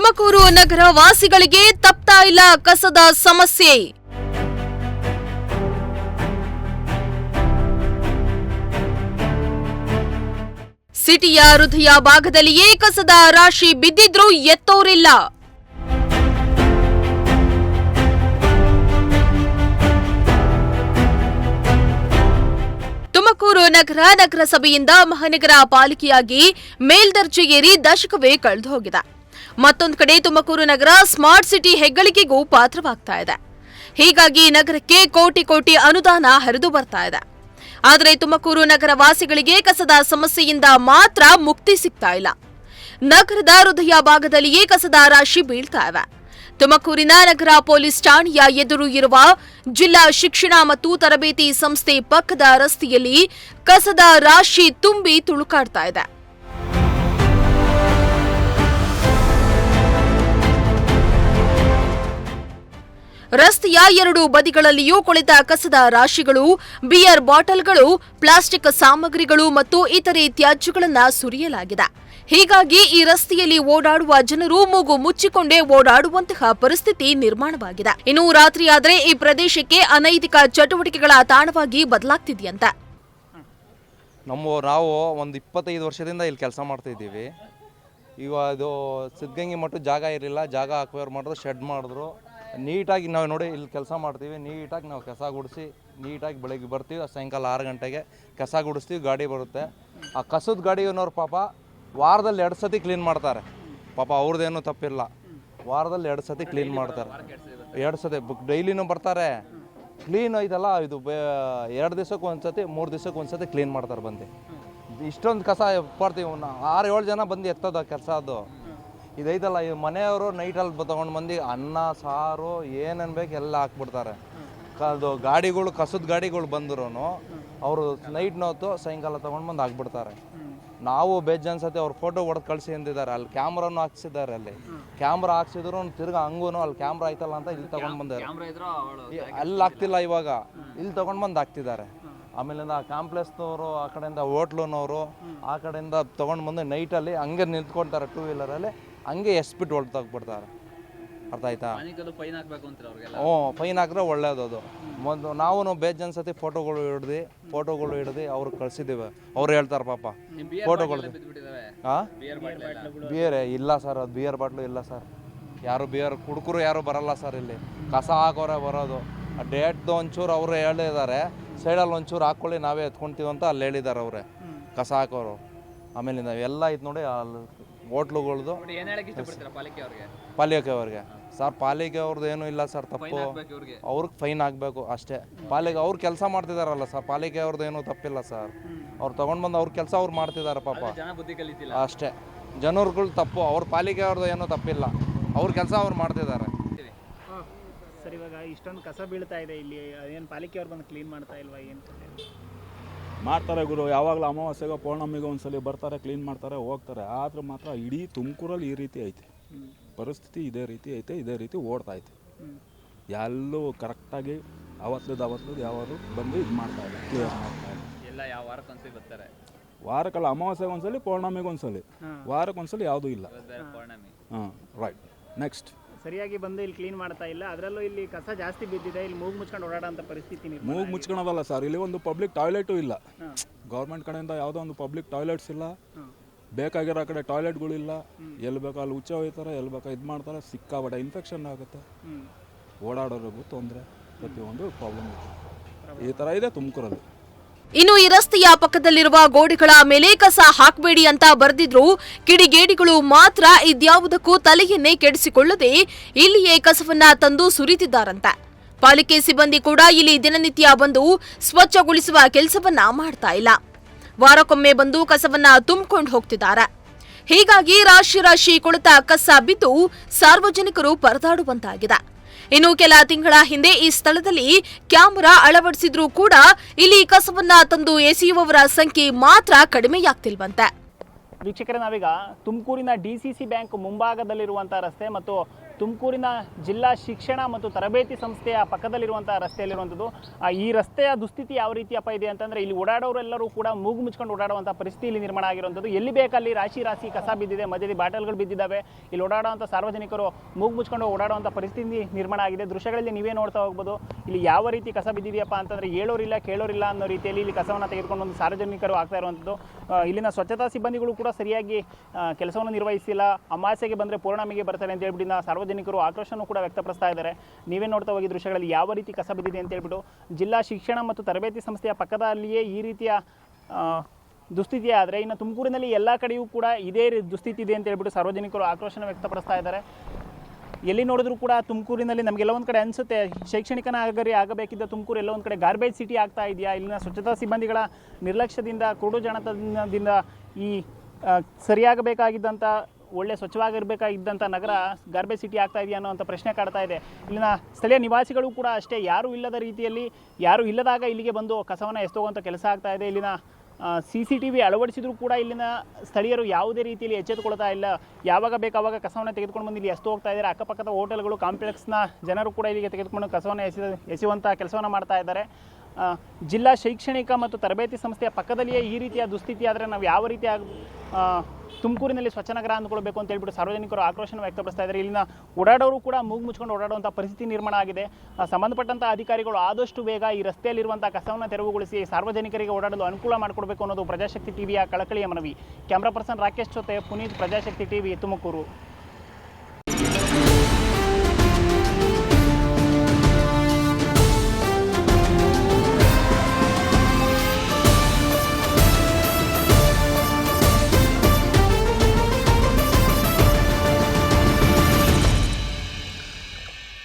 ತುಮಕೂರು ನಗರ ವಾಸಿಗಳಿಗೆ ತಪ್ತಾ ಇಲ್ಲ ಕಸದ ಸಮಸ್ಯೆ. ಸಿಟಿಯ ಹೃದಯ ಭಾಗದಲ್ಲಿಯೇ ಕಸದ ರಾಶಿ ಬಿದ್ದಿದ್ರೂ ಎತ್ತೋರಿಲ್ಲ. ತುಮಕೂರು ನಗರಸಭೆಯಿಂದ ಮಹಾನಗರ ಪಾಲಿಕೆಯಾಗಿ ಮೇಲ್ದರ್ಜೆಗೇರಿ ದಶಕವೇ ಕಳೆದು ಹೋಗಿದೆ. ಮತ್ತೊಂದು ಕಡೆ ತುಮಕೂರು ನಗರ ಸ್ಮಾರ್ಟ್ ಸಿಟಿ ಹೆಗ್ಗಳಿಕೆಗೂ ಪಾತ್ರವಾಗ್ತಾ ಇದೆ. ಹೀಗಾಗಿ ನಗರಕ್ಕೆ ಕೋಟಿ ಅನುದಾನ ಹರಿದು ಬರ್ತಾ ಇದೆ. ಆದರೆ ತುಮಕೂರು ನಗರ ವಾಸಿಗಳಿಗೆ ಕಸದ ಸಮಸ್ಯೆಯಿಂದ ಮಾತ್ರ ಮುಕ್ತಿ ಸಿಗ್ತಾ ಇಲ್ಲ. ನಗರದ ಹೃದಯ ಭಾಗದಲ್ಲಿಯೇ ಕಸದ ರಾಶಿ ಬೀಳ್ತಾ ಇವೆ. ತುಮಕೂರಿನ ನಗರ ಪೊಲೀಸ್ ಠಾಣೆಯ ಎದುರು ಇರುವ ಜಿಲ್ಲಾ ಶಿಕ್ಷಣ ಮತ್ತು ತರಬೇತಿ ಸಂಸ್ಥೆ ಪಕ್ಕದ ರಸ್ತೆಯಲ್ಲಿ ಕಸದ ರಾಶಿ ತುಂಬಿ ತುಳುಕಾಡ್ತಾ ಇದೆ. ರಸ್ತೆಯ ಎರಡು ಬದಿಗಳಲ್ಲಿಯೂ ಕೊಳೆತ ಕಸದ ರಾಶಿಗಳು, ಬಿಯರ್ ಬಾಟಲ್ಗಳು, ಪ್ಲಾಸ್ಟಿಕ್ ಸಾಮಗ್ರಿಗಳು ಮತ್ತು ಇತರೆ ತ್ಯಾಜ್ಯಗಳನ್ನು ಸುರಿಯಲಾಗಿದೆ. ಹೀಗಾಗಿ ಈ ರಸ್ತೆಯಲ್ಲಿ ಓಡಾಡುವ ಜನರು ಮೂಗು ಮುಚ್ಚಿಕೊಂಡೇ ಓಡಾಡುವಂತಹ ಪರಿಸ್ಥಿತಿ ನಿರ್ಮಾಣವಾಗಿದೆ. ಇನ್ನು ರಾತ್ರಿಯಾದರೆ ಈ ಪ್ರದೇಶಕ್ಕೆ ಅನೈತಿಕ ಚಟುವಟಿಕೆಗಳ ತಾಣವಾಗಿ ಬದಲಾಗ್ತಿದೆಯಂತೆ. ನಾವು ಒಂದು 25 ವರ್ಷದಿಂದ ಇಲ್ಲಿ ಕೆಲಸ ಮಾಡ್ತಾ ಇದ್ದೀವಿ. ಈಗ ಅದು ಸಿದ್ಧಗಂಗೆ ಮಟ್ಟ ಜಾಗ ಇರಲಿಲ್ಲ, ಜಾಗ ಅಕ್ವೈರ್ ಮಾಡಿದ್ರು, ಶೆಡ್ ಮಾಡಿದ್ರು. ನೀಟಾಗಿ ನಾವು ನೋಡಿ ಇಲ್ಲಿ ಕೆಲಸ ಮಾಡ್ತೀವಿ. ನೀಟಾಗಿ ನಾವು ಕಸ ಗುಡಿಸಿ ನೀಟಾಗಿ ಬೆಳಗ್ಗೆ ಬರ್ತೀವಿ, ಸಾಯಂಕಾಲ 6 ಗಂಟೆಗೆ ಕಸ ಗುಡಿಸ್ತೀವಿ, ಗಾಡಿ ಬರುತ್ತೆ. ಆ ಕಸದ ಗಾಡಿಯವ್ರು ಪಾಪ ವಾರದಲ್ಲಿ 2 ಸತಿ ಕ್ಲೀನ್ ಮಾಡ್ತಾರೆ. ಪಾಪ ಅವ್ರದ್ದೇನು ತಪ್ಪಿಲ್ಲ, ವಾರದಲ್ಲಿ 2 ಸತಿ ಕ್ಲೀನ್ ಮಾಡ್ತಾರೆ. 2 ಸತಿ ಡೈಲಿನೂ ಬರ್ತಾರೆ. ಕ್ಲೀನ್ ಐತಲ್ಲ, ಇದು 2 ದಿವಸಕ್ಕೆ ಒಂದು ಸತಿ 3 ದಿವಸಕ್ಕೆ ಒಂದು ಸತಿ ಕ್ಲೀನ್ ಮಾಡ್ತಾರೆ. ಬಂದು ಇಷ್ಟೊಂದು ಕಸ ಬರ್ತೀವಿ, 6-7 ಜನ ಬಂದು ಎತ್ತದ ಕೆಲಸ. ಅದು ಇದೈತಲ್ಲ, ಈ ಮನೆಯವರು ನೈಟಲ್ಲಿ ತೊಗೊಂಡು ಬಂದು ಅನ್ನ ಸಾರು ಏನೇನು ಬೇಕು ಎಲ್ಲ ಹಾಕ್ಬಿಡ್ತಾರೆ. ಅದು ಗಾಡಿಗಳು, ಕಸದ ಗಾಡಿಗಳು ಬಂದ್ರು ಅವರು ನೈಟ್ನೊತ್ತು ಸಾಯಂಕಾಲ ತೊಗೊಂಡು ಬಂದು ಹಾಕ್ಬಿಡ್ತಾರೆ. ನಾವು ಬೇಜಾನ್ಸತಿ ಅವ್ರ ಫೋಟೋ ಹೊಡೆದು ಕಳಿಸಿ ಅಂದಿದ್ದಾರೆ. ಅಲ್ಲಿ ಕ್ಯಾಮ್ರಾನು ಹಾಕ್ಸಿದ್ದಾರೆ. ಅಲ್ಲಿ ಕ್ಯಾಮ್ರಾ ಹಾಕ್ಸಿದ್ರು ತಿರ್ಗಾ ಹಂಗೂ ಅಲ್ಲಿ ಕ್ಯಾಮ್ರಾ ಐತಲ್ಲ ಅಂತ ಇಲ್ಲಿ ತೊಗೊಂಡು ಬಂದಾರೆ. ಅಲ್ಲಿ ಆಗ್ತಿಲ್ಲ, ಇವಾಗ ಇಲ್ಲಿ ತೊಗೊಂಡು ಬಂದು ಹಾಕ್ತಿದ್ದಾರೆ. ಆಮೇಲಿಂದ ಕಾಂಪ್ಲೆಕ್ಸ್ನವರು, ಆ ಕಡೆಯಿಂದ ಹೋಟ್ಲುನವರು ಆ ಕಡೆಯಿಂದ ತೊಗೊಂಡು ಬಂದು ನೈಟಲ್ಲಿ ಹಂಗೆ ನಿಂತ್ಕೊಳ್ತಾರೆ 2 ವೀಲರಲ್ಲಿ, ಹಂಗೆ ಎಸ್ಬಿಟ್ಟು ಹೊಡೆದಾಕ್ಬಿಡ್ತಾರೆ. ಅರ್ಥ ಆಯ್ತಾ? ಫೈನ್ ಹಾಕಿದ್ರೆ ಒಳ್ಳೇದು. ಅದು ಒಂದು ನಾವು ಬೇಜಾನ್ಸತಿ ಫೋಟೋಗಳು ಹಿಡ್ದು ಅವ್ರಿಗೆ ಕಳ್ಸಿದ್ದೀವಿ. ಅವ್ರು ಹೇಳ್ತಾರೆ ಪಾಪ ಫೋಟೋಗಳು. ಬಿಯರ್ ಇಲ್ಲ ಸರ್, ಅದು ಬಿಯರ್ ಬಾಟ್ಲು ಇಲ್ಲ ಸರ್. ಯಾರು ಬಿಯರ್ ಕುಡುಕರು ಯಾರು ಬರಲ್ಲ ಸರ್. ಇಲ್ಲಿ ಕಸ ಹಾಕೋರೆ ಬರೋದು. ಆ ಡೇಟ್ದು ಒಂಚೂರು ಅವರು ಹೇಳಿದ್ದಾರೆ, ಸೈಡಲ್ಲಿ ಒಂಚೂರು ಹಾಕ್ಕೊಳ್ಳಿ ನಾವೇ ಎತ್ಕೊಳ್ತೀವಿ ಅಂತ ಅಲ್ಲಿ ಹೇಳಿದ್ದಾರೆ ಅವರೇ ಕಸ ಹಾಕೋರು. ಆಮೇಲೆ ನಾವೆಲ್ಲ ಐತೆ ನೋಡಿ ಅಲ್ಲಿ ಹೋಟ್ಲುಗಳ್ದು. ಪಾಲಿಕೆ ಅವ್ರಿಗೆ ಸರ್, ಪಾಲಿಕೆ ಅವ್ರದ್ದು ಏನೂ ಇಲ್ಲ ಸರ್, ತಪ್ಪು. ಅವ್ರಿಗೆ ಫೈನ್ ಆಗಬೇಕು ಅಷ್ಟೇ. ಪಾಲಿಕೆ ಅವ್ರು ಕೆಲಸ ಮಾಡ್ತಿದಾರಲ್ಲ ಸರ್, ಪಾಲಿಕೆ ಅವ್ರದ್ದು ಏನೂ ತಪ್ಪಿಲ್ಲ ಸರ್. ಅವ್ರು ತೊಗೊಂಡು ಬಂದು ಅವ್ರ ಕೆಲಸ ಅವ್ರು ಮಾಡ್ತಿದ್ದಾರೆ ಪಾಪ ಅಷ್ಟೇ. ಜನರುಗಳು ತಪ್ಪು, ಅವ್ರ ಪಾಲಿಕೆ ಅವ್ರದ್ದು ಏನೂ ತಪ್ಪಿಲ್ಲ, ಅವ್ರ ಕೆಲಸ ಅವ್ರು ಮಾಡ್ತಿದ್ದಾರೆ. ಸರ್, ಇವಾಗ ಇಷ್ಟೊಂದು ಕಸ ಬೀಳ್ತಾ ಇದೆ ಇಲ್ಲಿ, ಏನು ಪಾಲಿಕೆ ಅವ್ರು ಬಂದು ಕ್ಲೀನ್ ಮಾಡ್ತಾ ಇಲ್ವಾ? ಏನು ಮಾಡ್ತಾರೆ ಗುರು, ಯಾವಾಗಲೂ ಅಮಾವಾಸ್ಯೆಗೋ ಪೌರ್ಣಮಿಗೋ ಒಂದ್ಸಲಿ ಬರ್ತಾರೆ, ಕ್ಲೀನ್ ಮಾಡ್ತಾರೆ, ಹೋಗ್ತಾರೆ. ಆದ್ರೆ ಮಾತ್ರ ಇಡೀ ತುಮಕೂರಲ್ಲಿ ಈ ರೀತಿ ಐತೆ ಪರಿಸ್ಥಿತಿ. ಇದೇ ರೀತಿ ಐತೆ, ಇದೇ ರೀತಿ ಓಡ್ತಾ ಐತೆ. ಎಲ್ಲೂ ಕರೆಕ್ಟಾಗಿ ಅವತ್ತದು ಯಾವಾರು ಬಂದು ಇದು ಮಾಡ್ತಾ ಇಲ್ಲ, ಕ್ಲಿಯರ್ ಮಾಡ್ತಾ ಇಲ್ಲ. ವಾರಕ್ಕಲ್ಲ, ಅಮಾವಾಸ್ಯೆಗೆ ಒಂದ್ಸಲಿ, ಪೌರ್ಣಮಿಗೆ ಒಂದ್ಸಲಿ, ವಾರಕ್ಕೊಂದ್ಸಲಿ ಯಾವುದೂ ಇಲ್ಲ. ಹಾಂ, ರೈಟ್. ನೆಕ್ಸ್ಟ್ ಸರಿಯಾಗಿ ಬಂದು ಇಲ್ಲಿ ಕ್ಲೀನ್ ಮಾಡ್ತಾ ಇಲ್ಲ. ಅದರಲ್ಲೂ ಇಲ್ಲಿ ಕಸ ಜಾಸ್ತಿ ಬಿದ್ದಿದೆ. ಇಲ್ಲಿ ಮೂಗು ಮುಚ್ಕೊಂಡು ಓಡಾಡೋಂಥ ಪರಿಸ್ಥಿತಿ. ಮೂಗು ಮುಚ್ಕೊಳೋದಲ್ಲ ಸರ್, ಇಲ್ಲಿ ಒಂದು ಪಬ್ಲಿಕ್ ಟಾಯ್ಲೆಟು ಇಲ್ಲ. ಗೌರ್ಮೆಂಟ್ ಕಡೆಯಿಂದ ಯಾವುದೋ ಒಂದು ಪಬ್ಲಿಕ್ ಟಾಯ್ಲೆಟ್ಸ್ ಇಲ್ಲ. ಬೇಕಾಗಿರೋ ಕಡೆ ಟಾಯ್ಲೆಟ್ಗಳಿಲ್ಲ. ಎಲ್ಲಿ ಬೇಕು ಅಲ್ಲಿ ಹುಚ್ಚ ಹೋಯ್ತಾರೆ, ಎಲ್ಲಿ ಬೇಕಾ ಇದು ಮಾಡ್ತಾರೆ. ಸಿಕ್ಕಾಬಟ್ಟೆ ಇನ್ಫೆಕ್ಷನ್ ಆಗುತ್ತೆ, ಓಡಾಡೋರಿಗೂ ತೊಂದರೆ, ಪ್ರತಿಯೊಂದು ಪ್ರಾಬ್ಲಮ್ ಇದೆ. ಈ ಥರ ಇದೆ ತುಮಕೂರಲ್ಲಿ. ಇನ್ನು ಈ ರಸ್ತೆಯ ಪಕ್ಕದಲ್ಲಿರುವ ಗೋಡೆಗಳ ಮೇಲೆ ಕಸ ಹಾಕಬೇಡಿ ಅಂತ ಬರೆದಿದ್ರು ಕಿಡಿಗೇಡಿಗಳು ಮಾತ್ರ ಇದ್ಯಾವುದಕ್ಕೂ ತಲೆಯನ್ನೇ ಕೆಡಿಸಿಕೊಳ್ಳದೆ ಇಲ್ಲಿಯೇ ಕಸವನ್ನ ತಂದು ಸುರಿತಿದ್ದಾರಂತೆ. ಪಾಲಿಕೆ ಸಿಬ್ಬಂದಿ ಕೂಡ ಇಲ್ಲಿ ದಿನನಿತ್ಯ ಬಂದು ಸ್ವಚ್ಛಗೊಳಿಸುವ ಕೆಲಸವನ್ನ ಮಾಡ್ತಾ ಇಲ್ಲ. ವಾರಕ್ಕೊಮ್ಮೆ ಬಂದು ಕಸವನ್ನ ತುಂಬಿಕೊಂಡು ಹೋಗ್ತಿದ್ದಾರೆ. ಹೀಗಾಗಿ ರಾಶಿ ಕೊಳೆತ ಕಸ ಬಿದ್ದು ಸಾರ್ವಜನಿಕರು ಪರದಾಡುವಂತಾಗಿದೆ. ಇನ್ನು ಕೆಲ ತಿಂಗಳ ಹಿಂದೆ ಈ ಸ್ಥಳದಲ್ಲಿ ಕ್ಯಾಮೆರಾ ಅಳವಡಿಸಿದ್ರೂ ಕೂಡ ಇಲ್ಲಿ ಕಸವನ್ನ ತಂದು ಎಸೆಯುವವರ ಸಂಖ್ಯೆ ಮಾತ್ರ ಕಡಿಮೆಯಾಗ್ತಿಲ್ವಂತೆ. ವೀಕ್ಷಕರೇ, ನಾವೀಗ ತುಮಕೂರಿನ DCC ಬ್ಯಾಂಕ್ ಮುಂಭಾಗದಲ್ಲಿರುವಂತಹ ರಸ್ತೆ ಮತ್ತು ತುಮಕೂರಿನ ಜಿಲ್ಲಾ ಶಿಕ್ಷಣ ಮತ್ತು ತರಬೇತಿ ಸಂಸ್ಥೆಯ ಪಕ್ಕದಲ್ಲಿರುವಂಥ ರಸ್ತೆಯಲ್ಲಿರುವಂಥದ್ದು. ಈ ರಸ್ತೆಯ ದುಸ್ಥಿತಿ ಯಾವ ರೀತಿಯಪ್ಪ ಇದೆ ಅಂತಂದರೆ ಇಲ್ಲಿ ಓಡಾಡೋರೆಲ್ಲರೂ ಕೂಡ ಮೂಗು ಮುಚ್ಕೊಂಡು ಓಡಾಡುವಂಥ ಪರಿಸ್ಥಿತಿ ಇಲ್ಲಿ ನಿರ್ಮಾಣ ಆಗಿರುವಂಥದ್ದು. ಎಲ್ಲಿ ಬೇಕಲ್ಲಿ ರಾಶಿ ಕಸ ಬಿದ್ದಿದೆ, ಮಧ್ಯದಲ್ಲಿ ಬಾಟಲ್ಗಳು ಬಿದ್ದಿದ್ದಾವೆ. ಇಲ್ಲಿ ಓಡಾಡುವಂಥ ಸಾರ್ವಜನಿಕರು ಮೂಗು ಮುಚ್ಕೊಂಡು ಓಡಾಡುವಂಥ ಪರಿಸ್ಥಿತಿ ನಿರ್ಮಾಣ ಆಗಿದೆ. ದೃಶ್ಯಗಳಲ್ಲಿ ನೀವೇ ನೋಡ್ತಾ ಹೋಗ್ಬೋದು. ಇಲ್ಲಿ ಯಾವ ರೀತಿ ಕಸ ಬಿದ್ದಿದೆಯಪ್ಪ ಅಂತಂದರೆ ಹೇಳೋರಿಲ್ಲ ಕೇಳೋರಿಲ್ಲ ಅನ್ನೋ ರೀತಿಯಲ್ಲಿ ಇಲ್ಲಿ ಕಸವನ್ನು ತೆಗೆದುಕೊಂಡು ಒಂದು ಸಾರ್ವಜನಿಕರು ಆಗ್ತಾ ಇರುವಂಥದ್ದು. ಇಲ್ಲಿನ ಸ್ವಚ್ಛತಾ ಸಿಬ್ಬಂದಿಗಳು ಕೂಡ ಸರಿಯಾಗಿ ಕೆಲಸವನ್ನು ನಿರ್ವಹಿಸಿಲ್ಲ. ಅಮಾವಾಸ್ಯೆಗೆ ಬಂದರೆ ಪೌರ್ಣಮಿಗೆ ಬರ್ತಾರೆ ಅಂತ ಹೇಳ್ಬಿಟ್ಟು ಸಾರ್ವಜನಿಕರು ಆಕ್ರೋಶನೂ ಕೂಡ ವ್ಯಕ್ತಪಡಿಸ್ತಾ ಇದ್ದಾರೆ. ನೀವೇ ನೋಡ್ತಾ ಹೋಗಿ ದೃಶ್ಯಗಳಲ್ಲಿ ಯಾವ ರೀತಿ ಕಸ ಬಿದ್ದಿದೆ ಅಂತ ಹೇಳ್ಬಿಟ್ಟು. ಜಿಲ್ಲಾ ಶಿಕ್ಷಣ ಮತ್ತು ತರಬೇತಿ ಸಂಸ್ಥೆಯ ಪಕ್ಕದಲ್ಲಿಯೇ ಈ ರೀತಿಯ ದುಸ್ಥಿತಿ ಆದರೆ ಇನ್ನು ತುಮಕೂರಿನಲ್ಲಿ ಎಲ್ಲ ಕಡೆಯೂ ಕೂಡ ಇದೇ ದುಸ್ಥಿತಿ ಇದೆ ಅಂತ ಹೇಳ್ಬಿಟ್ಟು ಸಾರ್ವಜನಿಕರು ಆಕ್ರೋಶನ ವ್ಯಕ್ತಪಡಿಸ್ತಾ ಇದ್ದಾರೆ. ಎಲ್ಲಿ ನೋಡಿದ್ರು ಕೂಡ ತುಮಕೂರಿನಲ್ಲಿ ನಮಗೆಲ್ಲ ಒಂದು ಕಡೆ ಅನಿಸುತ್ತೆ, ಶೈಕ್ಷಣಿಕ ನಗರಿ ಆಗಬೇಕಿದ್ದ ತುಮಕೂರು ಎಲ್ಲ ಒಂದು ಕಡೆ ಗಾರ್ಬೇಜ್ ಸಿಟಿ ಆಗ್ತಾ ಇದೆಯಾ, ಇಲ್ಲಿನ ಸ್ವಚ್ಛತಾ ಸಿಬ್ಬಂದಿಗಳ ನಿರ್ಲಕ್ಷ್ಯದಿಂದ ಕುರುಡುಜನತನದಿಂದ ಈ ಸರಿಯಾಗಬೇಕಾಗಿದ್ದಂಥ ಒಳ್ಳೆ ಸ್ವಚ್ಛವಾಗಿರಬೇಕಾಗಿದ್ದಂಥ ನಗರ ಗಾರ್ಬೇಜ್ ಸಿಟಿ ಆಗ್ತಾ ಇದೆಯಾ ಅನ್ನೋಂಥ ಪ್ರಶ್ನೆ ಕಾಡ್ತಾ ಇದೆ. ಇಲ್ಲಿನ ಸ್ಥಳೀಯ ನಿವಾಸಿಗಳು ಕೂಡ ಅಷ್ಟೇ, ಯಾರೂ ಇಲ್ಲದ ರೀತಿಯಲ್ಲಿ ಯಾರೂ ಇಲ್ಲದಾಗ ಇಲ್ಲಿಗೆ ಬಂದು ಕಸವನ್ನು ಎಸ್ತೋಗುವಂಥ ಕೆಲಸ ಆಗ್ತಾ ಇದೆ. ಇಲ್ಲಿನ CCTV ಅಳವಡಿಸಿದ್ರು ಕೂಡ ಇಲ್ಲಿನ ಸ್ಥಳೀಯರು ಯಾವುದೇ ರೀತಿಯಲ್ಲಿ ಎಚ್ಚೆತ್ತುಕೊಳ್ತಾ ಇಲ್ಲ. ಯಾವಾಗ ಬೇಕಾವಾಗ ಕಸವನ್ನು ತೆಗೆದುಕೊಂಡು ಬಂದು ಇಲ್ಲಿ ಎಸ್ತು ಹೋಗ್ತಾ ಇದ್ದಾರೆ. ಅಕ್ಕಪಕ್ಕದ ಹೋಟೆಲ್ಗಳು, ಕಾಂಪ್ಲೆಕ್ಸ್ನ ಜನರು ಕೂಡ ಇಲ್ಲಿಗೆ ತೆಗೆದುಕೊಂಡು ಕಸವನ್ನು ಎಸೆಯುವಂಥ ಕೆಲಸವನ್ನು ಮಾಡ್ತಾ ಇದ್ದಾರೆ. ಜಿಲ್ಲಾ ಶೈಕ್ಷಣಿಕ ಮತ್ತು ತರಬೇತಿ ಸಂಸ್ಥೆಯ ಪಕ್ಕದಲ್ಲಿಯೇ ಈ ರೀತಿಯ ದುಸ್ಥಿತಿ ಆದರೆ ನಾವು ಯಾವ ರೀತಿ ತುಮಕೂರಿನಲ್ಲಿ ಸ್ವಚ್ಛ ನಗರ ಅಂದ್ಕೊಳ್ಬೇಕು ಅಂತ ಹೇಳ್ಬಿಟ್ಟು ಸಾರ್ವಜನಿಕರು ಆಕ್ರೋಶನ ವ್ಯಕ್ತಪಡಿಸ್ತಾ ಇದ್ದಾರೆ. ಇಲ್ಲಿನ ಓಡಾಡೋರು ಕೂಡ ಮೂಗು ಮುಚ್ಕೊಂಡು ಓಡಾಡುವಂಥ ಪರಿಸ್ಥಿತಿ ನಿರ್ಮಾಣ ಆಗಿದೆ. ಸಂಬಂಧಪಟ್ಟಂಥ ಅಧಿಕಾರಿಗಳು ಆದಷ್ಟು ಬೇಗ ಈ ರಸ್ತೆಯಲ್ಲಿರುವಂಥ ಕಸವನ್ನು ತೆರವುಗೊಳಿಸಿ ಸಾರ್ವಜನಿಕರಿಗೆ ಓಡಾಡಲು ಅನುಕೂಲ ಮಾಡಿಕೊಡಬೇಕು ಅನ್ನೋದು ಪ್ರಜಾಶಕ್ತಿ ಟಿವಿಯ ಕಳಕಳಿಯ ಮನವಿ. ಕ್ಯಾಮ್ರಾ ಪರ್ಸನ್ ರಾಕೇಶ್ ಜೊತೆ ಪುನೀತ್, ಪ್ರಜಾಶಕ್ತಿ ಟಿವಿ, ತುಮಕೂರು.